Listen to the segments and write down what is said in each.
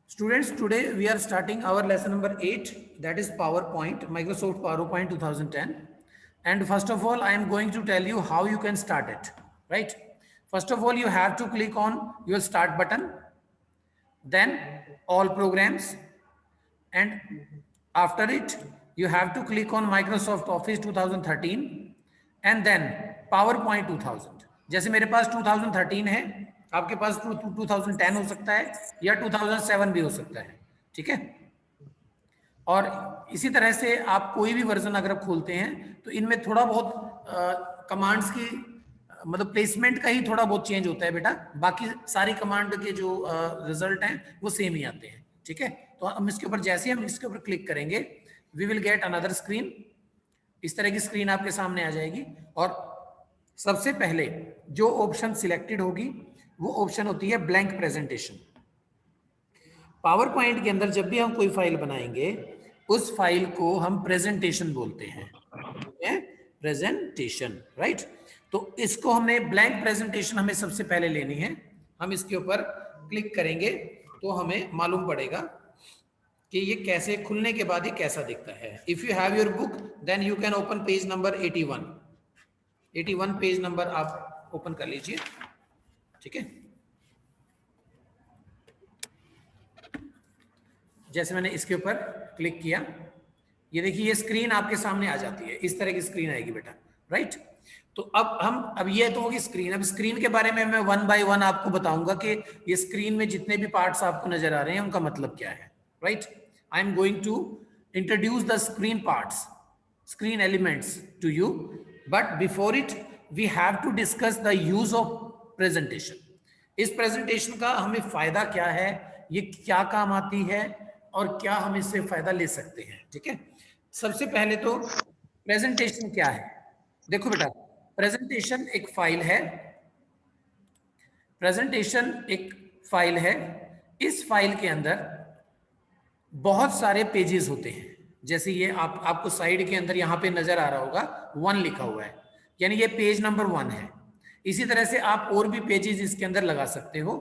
Students, today we are starting our lesson number 8, that is PowerPoint, Microsoft PowerPoint 2010. And first of all, I am going to tell you how you can start it, right? First of all, you have to click on your start button, then all programs, and after it, you have to click on Microsoft Office 2013 and then PowerPoint 2000. जैसे मेरे पास 2013 है, आपके पास 2010 हो सकता है या 2007 भी हो सकता है, ठीक है। और इसी तरह से आप कोई भी वर्जन अगर आप खोलते हैं तो इनमें थोड़ा बहुत कमांड्स की मतलब प्लेसमेंट का ही थोड़ा बहुत चेंज होता है बेटा, बाकी सारी कमांड के जो रिजल्ट हैं वो सेम ही आते हैं, ठीक है। तो हम इसके ऊपर जैसे हम इसके ऊपर क्लिक करेंगे we will get another screen. इस तरह की स्क्रीन आपके सामने आ जाएगी और सबसे पहले जो ऑप्शन सिलेक्टेड होगी वो ऑप्शन होती है ब्लैंक प्रेजेंटेशन। पावर पॉइंट के अंदर जब भी हम कोई फाइल बनाएंगे उस फाइल को हम प्रेजेंटेशन बोलते हैं, प्रेजेंटेशन, राइट। तो इसको हमने ब्लैंक प्रेजेंटेशन हमें सबसे पहले लेनी है। हम इसके ऊपर क्लिक करेंगे तो हमें मालूम पड़ेगा कि ये कैसे खुलने के बाद ये कैसा दिखता है। If you have your book then you can open page number 81 page number आप ओपन कर लीजिए, ठीक है। जैसे मैंने इसके ऊपर क्लिक किया, ये देखिए ये स्क्रीन आपके सामने आ जाती है, इस तरह की स्क्रीन आएगी बेटा, राइट। तो अब ये तो होगी स्क्रीन। अब स्क्रीन के बारे में मैं वन बाय वन आपको बताऊंगा कि ये स्क्रीन में जितने भी पार्ट्स आपको नजर आ रहे हैं उनका मतलब क्या है, right. I am going to introduce the screen parts, screen elements to you, but before it we have to discuss the use of presentation. इस प्रेजेंटेशन का हमें फायदा क्या है, ये क्या काम आती है और क्या हम इससे फायदा ले सकते हैं, ठीक है। सबसे पहले तो प्रेजेंटेशन क्या है, देखो बेटा प्रेजेंटेशन एक फाइल है, प्रेजेंटेशन एक फाइल है। इस फाइल के अंदर बहुत सारे पेजेस होते हैं, जैसे ये आपको साइड के अंदर यहाँ पे नजर आ रहा होगा 1 लिखा हुआ है, यानी ये पेज नंबर 1 है। इसी तरह से आप और भी पेजेस इसके अंदर लगा सकते हो,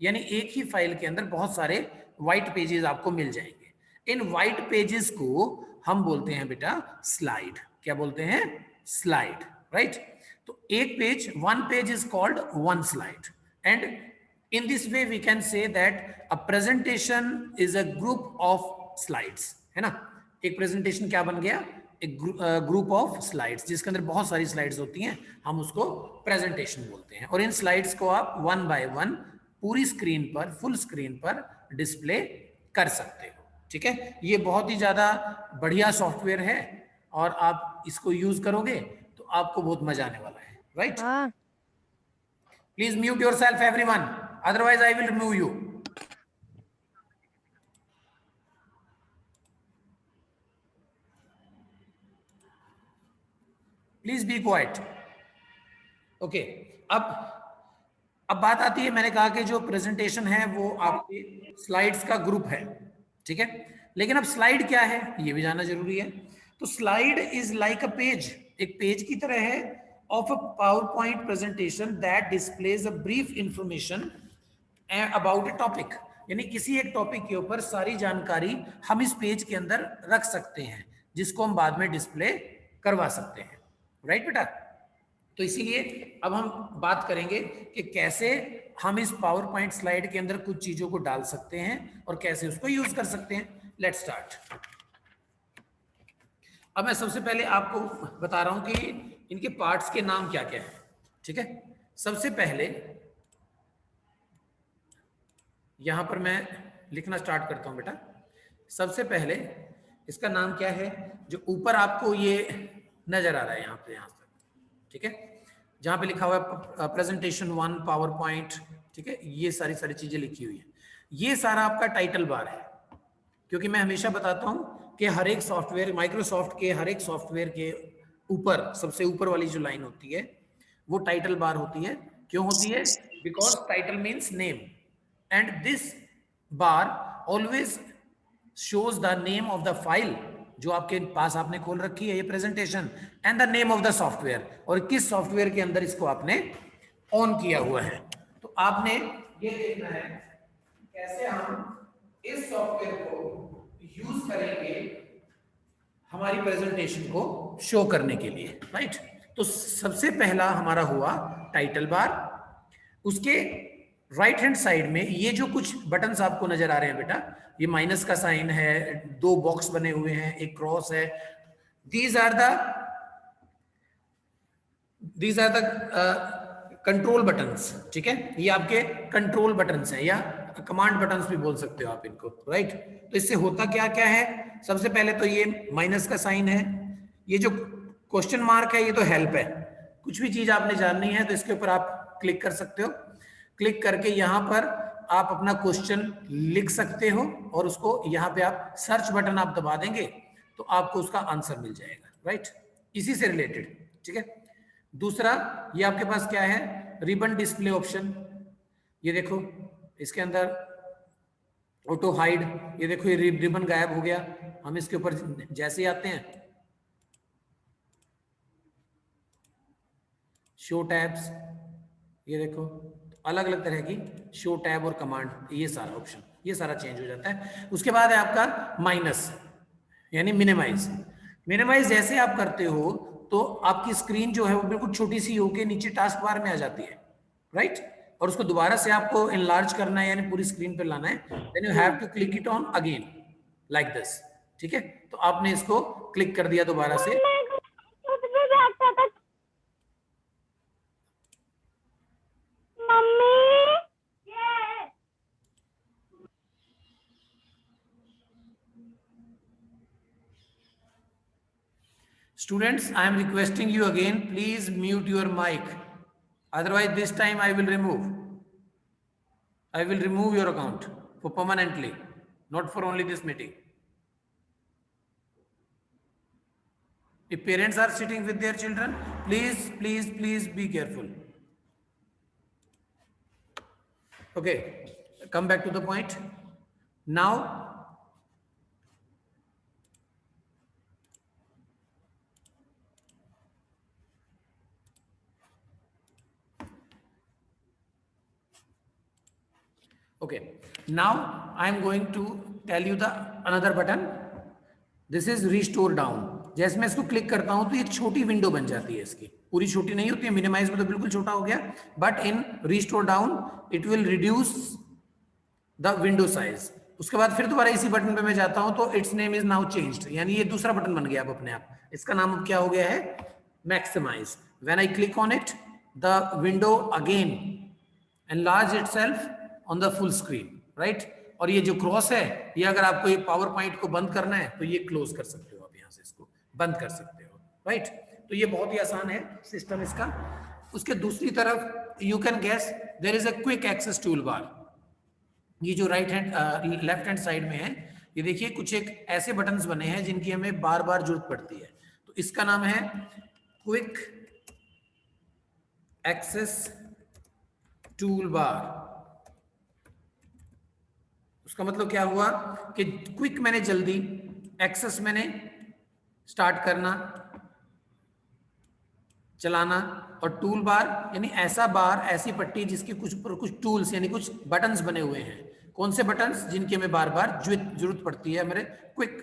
यानी एक ही फाइल के अंदर बहुत सारे व्हाइट पेजेस आपको मिल जाएंगे। इन व्हाइट पेजेस को हम बोलते हैं बेटा स्लाइड। क्या बोलते हैं? Slide, right. तो एक page, 1 page is called 1 slide, and in this way we can say that a presentation is a group of slides, है ना। एक प्रेजेंटेशन क्या बन गया? एक ग्रुप ऑफ स्लाइड्स, जिसके अंदर बहुत सारी स्लाइड्स होती हैं, हम उसको प्रेजेंटेशन बोलते हैं। और इन स्लाइड्स को आप 1 बाय 1 पूरी स्क्रीन पर, फुल स्क्रीन पर डिस्प्ले कर सकते हो, ठीक है। ये बहुत ही ज्यादा बढ़िया सॉफ्टवेयर है और आप इसको यूज करोगे तो आपको बहुत मजा आने वाला है, right. Please mute yourself everyone, otherwise I will remove you. Please be quiet. Okay. अब बात आती है, मैंने कहा कि जो प्रेजेंटेशन है वो आपके स्लाइड्स का ग्रुप है, ठीक है। लेकिन अब स्लाइड क्या है ये भी जानना जरूरी है। तो slide is like a page, एक पेज की तरह है of a PowerPoint presentation that displays a brief information about a topic, यानी किसी एक टॉपिक के ऊपर सारी जानकारी हम इस पेज के अंदर रख सकते हैं, जिसको हम बाद में डिस्प्ले करवा सकते हैं, राइट बेटा। तो इसीलिए अब हम बात करेंगे कि कैसे हम इस पावर पॉइंट स्लाइड के अंदर कुछ चीजों को डाल सकते हैं और कैसे उसको यूज कर सकते हैं। Let's start. अब मैं सबसे पहले आपको बता रहा हूं कि इनके पार्ट्स के नाम क्या क्या है, ठीक है। सबसे पहले यहां पर मैं लिखना स्टार्ट करता हूं बेटा। सबसे पहले इसका नाम क्या है, जो ऊपर आपको ये नजर आ रहा है यहां तक, ठीक है, जहां पे लिखा हुआ है प्रेजेंटेशन 1 पावर पॉइंट, ठीक है। ये सारी चीजें लिखी हुई है, ये सारा आपका टाइटल बार है। क्योंकि मैं हमेशा बताता हूं कि हर एक सॉफ्टवेयर, माइक्रोसॉफ्ट के हर एक सॉफ्टवेयर के ऊपर सबसे ऊपर वाली जो लाइन होती है वो टाइटल बार होती है। क्यों होती है? Because title means name, and this bar always shows the name of the file जो आपके पास आपने खोल रखी है ये presentation, and the name of the software, और किस सॉफ्टवेयर के अंदर इसको आपने ऑन किया हुआ है। तो आपने ये देखना है कैसे हम इस हमारी प्रेजेंटेशन को शो करने के लिए, राइट। तो सबसे पहला हमारा हुआ टाइटल बार। उसके राइट हैंड साइड में ये जो कुछ बटन्स आपको नजर आ रहे हैं बेटा, ये माइनस का साइन है, दो बॉक्स बने हुए हैं, एक क्रॉस है, these are the control buttons, ठीक है। ये आपके कंट्रोल बटन्स हैं या कमांड बटन्स भी बोल सकते हो आप इनको, राइट। तो इससे होता क्या क्या है, सबसे पहले तो ये माइनस का साइन है, ये जो क्वेश्चन मार्क है ये तो हेल्प है। कुछ भी चीज आपने जाननी है तो इसके ऊपर आप क्लिक कर सकते हो। क्लिक करके यहाँ पर आप अपना क्वेश्चन लिख सकते हो और उसको यहाँ पे आप सर्च बटन आप दबा देंगे तो आपको उसका आंसर मिल जाएगा, राइट। इसी से रिलेटेड, ठीक है। दूसरा ये आपके पास क्या है, रिबन डिस्प्ले ऑप्शन। ये देखो इसके अंदर ऑटो हाइड, ये देखो ये रिबन गायब हो गया। हम इसके ऊपर जैसे ही आते हैं, शो टैब्स, ये देखो अलग अलग तरह की शो टैब और कमांड, ये सारा ऑप्शन, ये सारा चेंज हो जाता है। उसके बाद है आपका माइनस यानी मिनिमाइज। मिनिमाइज जैसे आप करते हो तो आपकी स्क्रीन जो है वो बिल्कुल छोटी सी होके नीचे टास्क बार में आ जाती है, राइट। और उसको दोबारा से आपको इनलार्ज करना है यानी पूरी स्क्रीन पे लाना है, then you have to click it on again like this, ठीक है। तो आपने इसको क्लिक कर दिया दोबारा से। Students, I am requesting you again, please mute your mic. Otherwise, this time I will remove your account for permanently, not for only this meeting. If parents are sitting with their children, please be careful. Okay, come back to the point. Now, okay, now I am going to tell you the another button. This is restore down. जैसे मैं इसको click करता हूं तो ये छोटी window बन जाती है, इसकी पूरी छोटी नहीं होती है, मिनिमाइज में तो बिल्कुल छोटा हो गया, but in restore down it will reduce the window size. उसके बाद फिर दोबारा इसी बटन पे मैं जाता हूं तो it's name is now changed, यानी ये दूसरा बटन बन गया अब अपने आप। इसका नाम अब क्या हो गया है, maximise. When I click on it the window again enlarge itself on the full screen, right. और ये जो क्रॉस है, ये अगर आपको ये पावर पॉइंट को बंद करना है तो ये क्लोज कर सकते हो, आप यहाँ से इसको बंद कर सकते हो, राइट। तो ये बहुत ही आसान है सिस्टम इसका। उसके दूसरी तरफ you can guess there is a quick access toolbar. ये जो right hand left hand side में है, ये देखिए कुछ एक ऐसे बटन्स बने हैं जिनकी हमें बार बार जरूरत पड़ती है। तो इसका नाम है क्विक एक्सेस टूल बार। उसका मतलब क्या हुआ कि क्विक मैंने जल्दी, एक्सेस मैंने स्टार्ट करना, चलाना, और टूल बार यानी ऐसा बार, ऐसी पट्टी जिसकी कुछ टूल्स यानी कुछ बटन्स बने हुए हैं। कौन से बटन्स, जिनकी हमें बार बार जरूरत पड़ती है, मेरे क्विक,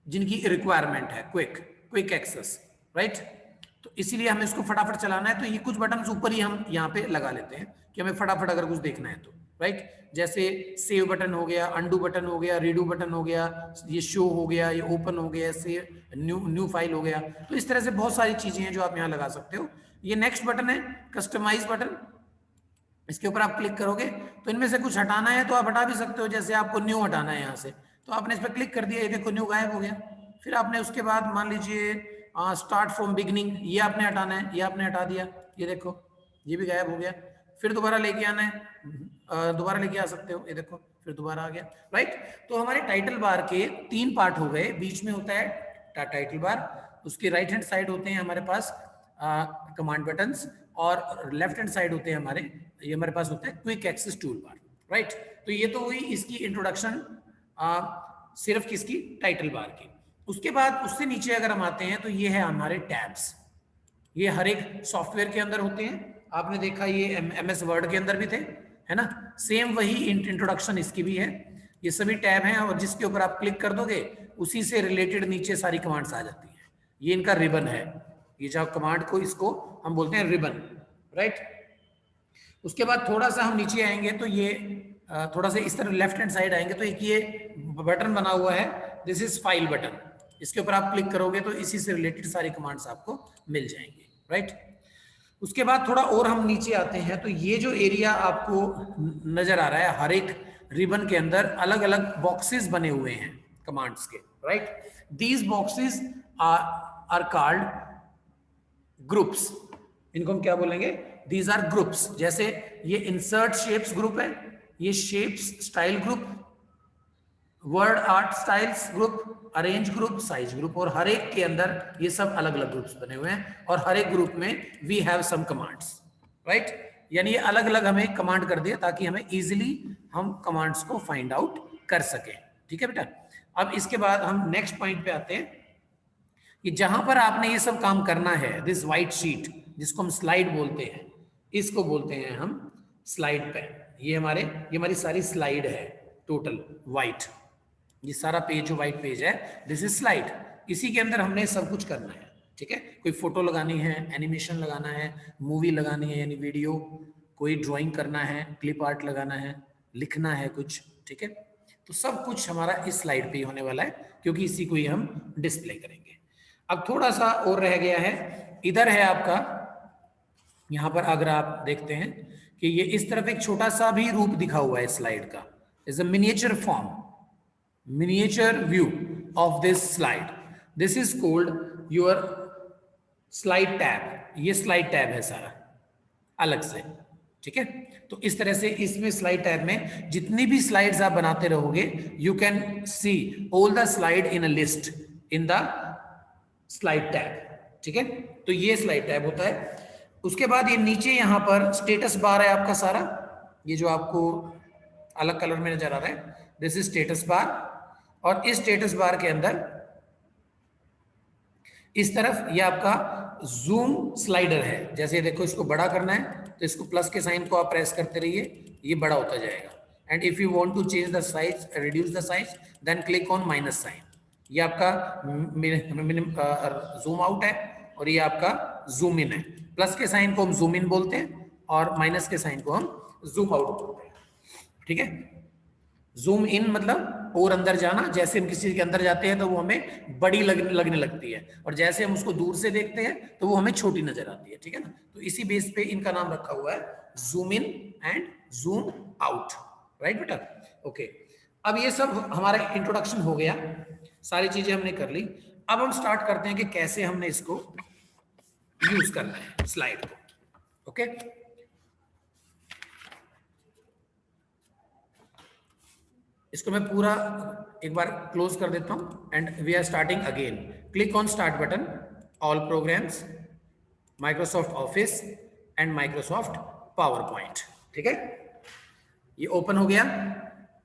जिनकी रिक्वायरमेंट है, क्विक एक्सेस, राइट। तो इसीलिए हमें इसको फटाफट चलाना है, तो ये कुछ बटन्स ऊपर ही हम यहाँ पे लगा लेते हैं कि हमें फटाफट अगर कुछ देखना है तो, राइट। जैसे सेव बटन हो गया, अंडू बटन हो गया, रीडू बटन हो गया, ये शो हो गया, ये ओपन हो गया, से न्यू फाइल हो गया। तो इस तरह से बहुत सारी चीजें हैं जो आप यहाँ लगा सकते हो। ये नेक्स्ट बटन है कस्टमाइज बटन। इसके ऊपर आप क्लिक करोगे तो इनमें से कुछ हटाना है तो आप हटा भी सकते हो। जैसे आपको न्यू हटाना है यहाँ से, तो आपने इस पर क्लिक कर दिया, ये देखो न्यू गायब हो गया। फिर आपने उसके बाद मान लीजिए स्टार्ट फ्रॉम बिगिनिंग, ये आपने हटाना है, ये आपने हटा दिया, ये देखो ये भी गायब हो गया। फिर दोबारा लेके आना है, दोबारा लेके आ सकते हो, ये देखो फिर दोबारा आ गया, राइट। तो हमारे टाइटल बार के 3 पार्ट हो गए। बीच में होता है टाइटल बार, उसके राइट हैंड साइड होते हैं हमारे पास कमांड बटन्स, और लेफ्ट हैंड साइड होते हैं हमारे, ये हमारे पास होता है quick access toolbar, right. तो ये तो हुई इसकी इंट्रोडक्शन सिर्फ किसकी, टाइटल बार की। उसके बाद उससे नीचे अगर हम आते हैं तो ये है हमारे टैब्स। ये हर एक सॉफ्टवेयर के अंदर होते हैं, आपने देखा ये MS वर्ड के अंदर भी थे, है ना। सेम वही इंट्रोडक्शन इसकी भी है। ये सभी टैब हैं और जिसके ऊपर आप क्लिक कर दोगे उसी से रिलेटेड नीचे सारी कमांड्स आ जाती हैं। ये इनका रिबन है, ये जो कमांड को इसको हम बोलते हैं रिबन, राइट। उसके बाद थोड़ा सा हम नीचे आएंगे तो ये थोड़ा सा इस तरह लेफ्ट हैंड साइड आएंगे तो एक ये बटन बना हुआ है, दिस इज फाइल बटन। इसके ऊपर आप क्लिक करोगे तो इसी से रिलेटेड सारी कमांड्स आपको मिल जाएंगे, राइट। उसके बाद थोड़ा और हम नीचे आते हैं तो ये जो एरिया आपको नजर आ रहा है, हर एक रिबन के अंदर अलग अलग बॉक्सेस बने हुए हैं कमांड्स के, right. These boxes are called groups. इनको हम क्या बोलेंगे? These are groups. जैसे ये इंसर्ट शेप्स ग्रुप है, ये shapes style group, word art styles group, arrange group, size group, और हर एक के अंदर ये सब अलग अलग ग्रुप्स बने हुए हैं और हर एक ग्रुप में we have some commands, right. यानी ये अलग अलग हमें कमांड कर दिया ताकि हमें इजीली हम कमांड्स को फाइंड आउट कर सकें, ठीक है बेटा। अब इसके बाद हम नेक्स्ट पॉइंट पे आते हैं कि जहां पर आपने ये सब काम करना है, दिस व्हाइट शीट जिसको हम स्लाइड बोलते हैं, इसको बोलते हैं हम स्लाइड पैन। ये हमारी सारी स्लाइड है टोटल व्हाइट, ये सारा पेज जो व्हाइट पेज है दिस इज स्लाइड। इसी के अंदर हमने सब कुछ करना है, ठीक है। कोई फोटो लगानी है, एनिमेशन लगाना है, मूवी लगानी है यानी वीडियो, कोई ड्राइंग करना है, क्लिप आर्ट लगाना है, लिखना है कुछ, ठीक है। तो सब कुछ हमारा इस स्लाइड पे ही होने वाला है क्योंकि इसी को ही हम डिस्प्ले करेंगे। अब थोड़ा सा और रह गया है, इधर है आपका, यहां पर अगर आप देखते हैं कि ये इस तरफ एक छोटा सा भी रूप दिखा हुआ है स्लाइड का, is a miniature form, miniature view of this slide, this is called your slide tab. ये स्लाइड टैब है सारा अलग से, ठीक है। तो इस तरह से इसमें स्लाइड टैब में जितनी भी स्लाइड्स आप बनाते रहोगे you can see all the slide in a list in the slide tab, ठीक है। तो ये स्लाइड टैब होता है। उसके बाद ये नीचे यहां पर स्टेटस बार है आपका सारा, ये जो आपको अलग कलर में नजर आ रहा है, दिस इज स्टेटस बार। और इस स्टेटस बार के अंदर इस तरफ ये आपका जूम स्लाइडर है। जैसे देखो इसको बड़ा करना है तो इसको प्लस के साइन को आप प्रेस करते रहिए, ये बड़ा होता जाएगा। And if you want to change the size, reduce the size, then click on minus sign. ये आपका जूम आउट है और ये आपका जूम इन है। प्लस के साइन को हम जूम इन बोलते हैं और माइनस के साइन को हम जूम आउट बोलते हैं, ठीक है। जूम इन मतलब और अंदर जाना, जैसे हम किसी के अंदर जाते हैं तो वो हमें बड़ी लगने लगती है और जैसे हम उसको दूर से देखते हैं तो वो हमें छोटी नजर आती है, ठीक है ना। तो इसी बेस पे इनका नाम रखा हुआ है zoom in and zoom out, right बेटा। ओके, अब ये सब हमारा इंट्रोडक्शन हो गया, सारी चीजें हमने कर ली। अब हम स्टार्ट करते हैं कि कैसे हमने इसको यूज करना है स्लाइड को, ओके। इसको मैं पूरा एक बार क्लोज कर देता हूं and we are starting again. Click on start button, all programs, Microsoft Office and Microsoft PowerPoint, ठीक है। ये ओपन हो गया।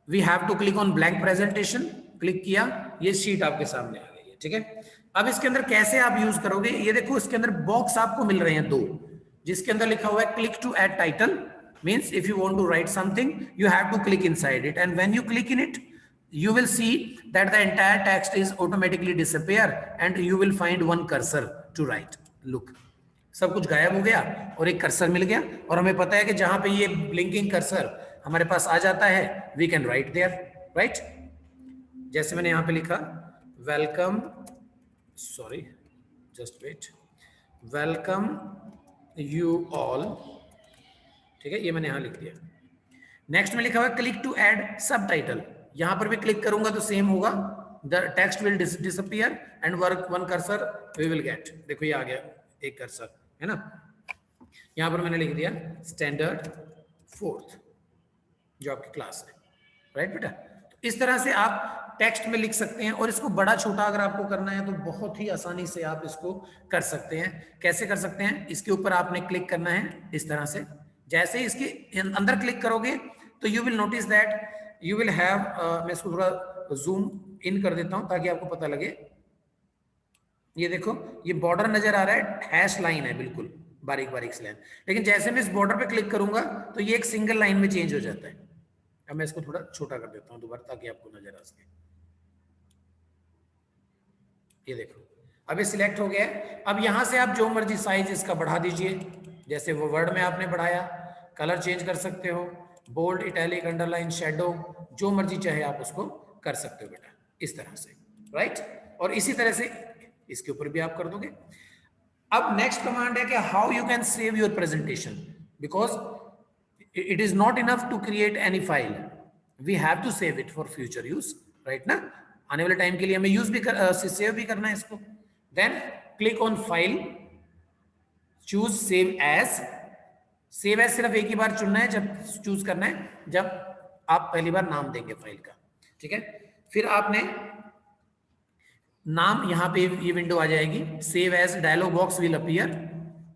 We have to click on blank presentation, click किया, ये शीट आपके सामने आ गई है, ठीक है। अब इसके अंदर कैसे आप यूज करोगे, ये देखो इसके अंदर बॉक्स आपको मिल रहे हैं दो, जिसके अंदर लिखा हुआ है click to add title, means if you want to write something you have to click inside it, and when you click in it you will see that the entire text is automatically disappear and you will find one cursor to write. look, सब कुछ गायब हो गया और एक cursor मिल गया और हमें पता है कि जहां पे ये ब्लिंकिंग कर्सर हमारे पास आ जाता है we can write there, right? जैसे मैंने यहां पे लिखा welcome, sorry just wait, welcome you all, ठीक है, ये मैंने यहां लिख दिया। नेक्स्ट में लिखा हुआ है क्लिक टू ऐड सबटाइटल, यहां पर भी क्लिक करूंगा तो सेम होगा, the text will disappear and work one cursor we will get. देखो ये आ गया एक कर्सर, है ना। यहां पर मैंने लिख दिया स्टैंडर्ड फोर्थ जो आपकी क्लास है, राइट बेटा। तो इस तरह से आप टेक्स्ट में लिख सकते हैं और इसको बड़ा छोटा अगर आपको करना है तो बहुत ही आसानी से आप इसको कर सकते हैं। कैसे कर सकते हैं, इसके ऊपर आपने क्लिक करना है इस तरह से, जैसे इसके अंदर क्लिक करोगे तो you will notice that you will have, मैं इसको थोड़ा जूम इन कर देता हूं ताकि आपको पता लगे। ये देखो ये बॉर्डर नजर आ रहा है, हैश लाइन है बिल्कुल बारीक बारीक सी लाइन, लेकिन जैसे मैं इस बॉर्डर पे क्लिक करूंगा तो ये एक सिंगल लाइन में चेंज हो जाता है, अब मैं इसको थोड़ा छोटा कर देता हूँ दोबारा ताकि आपको नजर आ सके। ये देखो अब ये सिलेक्ट हो गया है। अब यहां से आप जो मर्जी साइज इसका बढ़ा दीजिए, जैसे वो वर्ड में आपने बढ़ाया, कलर चेंज कर सकते हो, बोल्ड, इटैलिक, अंडरलाइन, शेडो, जो मर्जी चाहे आप उसको कर सकते हो बेटा, इस तरह से, राइट। और इसी तरह से इसके ऊपर भी आप कर दोगे। अब नेक्स्ट कमांड है कि how you can save your presentation, because it is not enough to create any file, we have to save it for future use, right ना। आने वाले टाइम के लिए हमें यूज भी सेव भी करना है इसको। Then click on file, choose save as. Save as सिर्फ एक ही बार चुनना है, जब चूज करना है जब आप पहली बार नाम देंगे फाइल का, ठीक है। फिर आपने नाम, यहां पे ये विंडो आ जाएगी, save as dialog box will appear,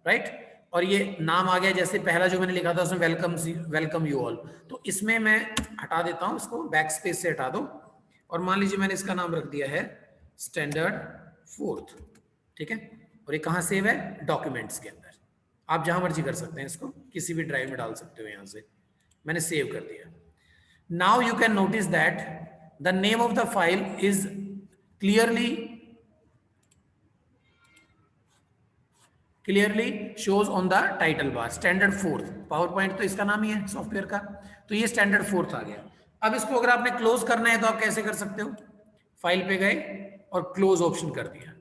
right. और ये नाम आ गया, जैसे पहला जो मैंने लिखा था उसमें वेलकम यू ऑल, तो इसमें मैं हटा देता हूं इसको, बैक स्पेस से हटा दो, और मान लीजिए मैंने इसका नाम रख दिया है स्टैंडर्ड 4th, ठीक है। और ये कहाँ सेव है? डॉक्यूमेंट्स के अंदर। आप जहां मर्जी कर सकते हैं इसको, किसी भी ड्राइव में डाल सकते हो, यहां से मैंने सेव कर दिया। Now you can notice that the name of the file is clearly shows on the title bar, standard 4th। Power point तो इसका नाम ही है सॉफ्टवेयर का, तो ये स्टैंडर्ड 4th आ गया। अब इसको अगर आपने क्लोज करना है तो आप कैसे कर सकते हो? फाइल पे गए और क्लोज ऑप्शन कर दिया।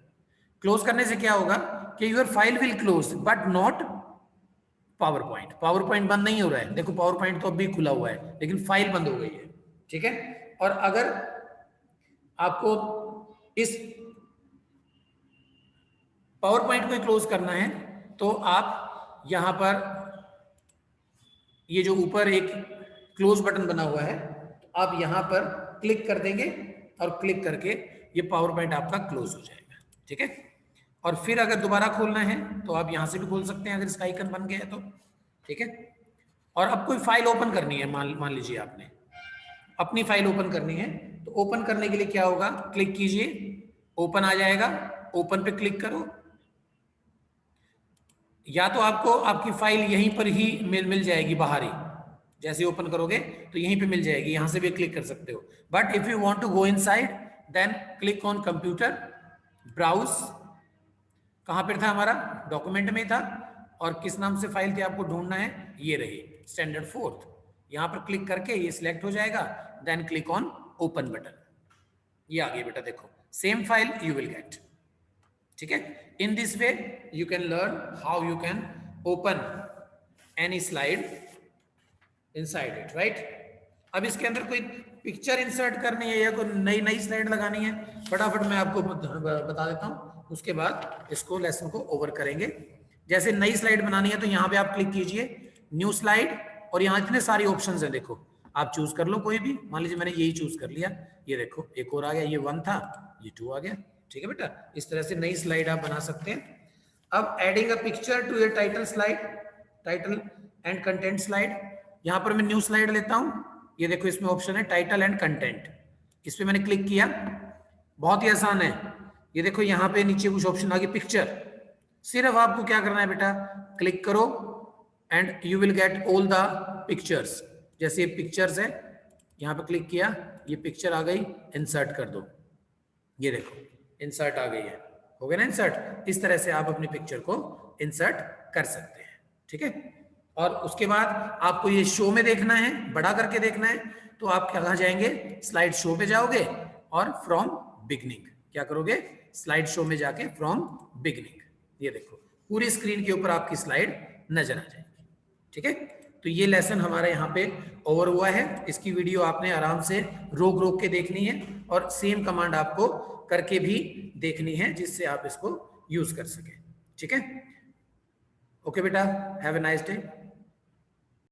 क्लोज करने से क्या होगा कि your file will close but not PowerPoint. PowerPoint बंद नहीं हो रहा है, देखो पावर पॉइंट तो अभी खुला हुआ है लेकिन फाइल बंद हो गई है, ठीक है। और अगर आपको इस पावर पॉइंट को क्लोज करना है तो आप यहां पर ये जो ऊपर एक क्लोज बटन बना हुआ है, आप यहां पर क्लिक कर देंगे और क्लिक करके ये पावर पॉइंट आपका क्लोज हो जाएगा, ठीक है। और फिर अगर दोबारा खोलना है तो आप यहां से भी खोल सकते हैं अगर इसका आइकन बन गया है तो, ठीक है। और अब कोई फाइल ओपन करनी है, मान लीजिए आपने अपनी फाइल ओपन करनी है, तो ओपन करने के लिए क्या होगा? क्लिक कीजिए, ओपन आ जाएगा, ओपन पे क्लिक करो, या तो आपको आपकी फाइल यहीं पर ही मिल जाएगी बाहर ही, जैसे ओपन करोगे तो यहीं पे मिल जाएगी, यहां से भी क्लिक कर सकते हो। But if you want to go inside then click on computer, browse, कहां पर था हमारा? डॉक्यूमेंट में था, और किस नाम से फाइल थी आपको ढूंढना है? ये रही स्टैंडर्ड 4th। यहां पर क्लिक करके ये सिलेक्ट हो जाएगा, then click on open button, ये आ गई बेटा, देखो same file you will get, ठीक है। In this way you can learn how you can open any slide inside it, right. अब इसके अंदर कोई पिक्चर इंसर्ट करनी है या कोई नई स्लाइड लगानी है, फटाफट मैं आपको बता देता हूं, उसके बाद इसको लेसन को ओवर करेंगे। जैसे नई स्लाइड बनानी है तो यहाँ पे आप क्लिक कीजिए, न्यू स्लाइड, और यहाँ इतने सारे ऑप्शंस हैं, देखो आप चूज कर लो कोई भी। मान लीजिए मैंने यही चूज कर लिया, ये देखो एक और आ गया, ये 1 था, ये 2 आ गया, ठीक है बेटा। इस तरह से नई स्लाइड आप बना सकते हैं। अब adding a picture to your title slide, title and content slide, यहां पर मैं न्यू स्लाइड लेता हूं, ये देखो इसमें ऑप्शन है टाइटल एंड कंटेंट, इस पे मैंने क्लिक किया, बहुत ही आसान है। ये देखो यहाँ पे नीचे कुछ ऑप्शन आ गए, पिक्चर, सिर्फ आपको क्या करना है बेटा, क्लिक करो and you will get all the pictures. जैसे ये पिक्चर्स है, यहाँ पे क्लिक किया, ये पिक्चर आ गई, इंसर्ट कर दो, ये देखो इंसर्ट आ गई है, हो गया ना इंसर्ट। इस तरह से आप अपनी पिक्चर को इंसर्ट कर सकते हैं, ठीक है। और उसके बाद आपको ये शो में देखना है, बड़ा करके देखना है, तो आप कहाँ जाएंगे? स्लाइड शो पे जाओगे और फ्रॉम बिगनिंग, क्या करोगे? स्लाइड शो में जाके फ्रॉम बिगनिंग, ये देखो पूरी स्क्रीन के ऊपर आपकी स्लाइड नजर आ जाएगी, ठीक है। तो ये लेसन हमारा यहाँ पे ओवर हुआ है। इसकी वीडियो आपने आराम से रोक के देखनी है, और सेम कमांड आपको करके भी देखनी है, जिससे आप इसको यूज कर सके, ठीक है। ओके बेटा, हैव ए नाइस डे।